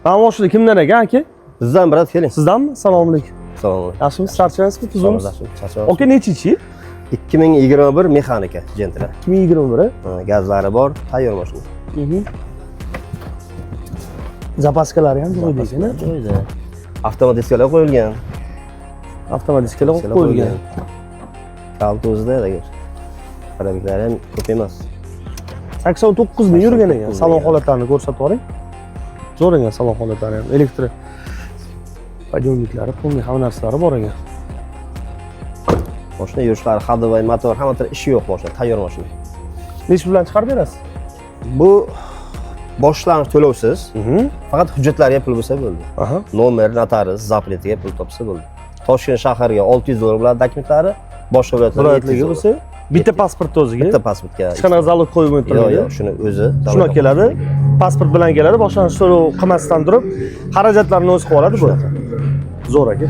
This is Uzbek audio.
Mana mashina kimdan ekan aka? Bizdan brat keling. Sizdanmi? Assalomu alaykum. Assalomu alaykum. Yaxshimisiz? Charchaysizmi? Tuzimsiz? Charchamayapsiz. Aka nechinchi? 2021 mexanika Gentra. 2021. Gazlari bor, tayyor mashina. Zapaskalari ham joyida ekan. Joyida. Avtomat diskalar qo'yilgan. Avtomat diskalar qo'yilgan. Kalit o'zida agar. Parametrlari ham ko'p emas. 89 ming yurgan ekan. Salon holatlarini ko'rsatib yuboring. Zo'r ekan salon holatlari ham. Elektr podiyomniklari, polni hamma narsalari bor ekan. Mashina yurishlari, hadovay, motor, hamma ishi yo'q mashina, tayyor mashina. Necha bilan chiqarib berasiz? Bu boshlang'ich to'lovsiz. Faqat hujjatlariga pul bo'lsa bo'ldi. Nomer, notarius, zapletiga pul topsa bo'ldi. Toshkent shahriga 600 dollar bilan dokumentlari, boshqa viloyatlarga bo'lsa, bitta pasportni o'ziga. Bitta pasportga. Hech qanaqa zalog qo'yib o'tirmaydi. Yo'q, shuni o'zi. Shuna keladi. Pasport bilan keladi, boshlang'ich to'lov qilmasdan turib, xarajatlarni o'zi qilib oladi bu. Zo'r aka.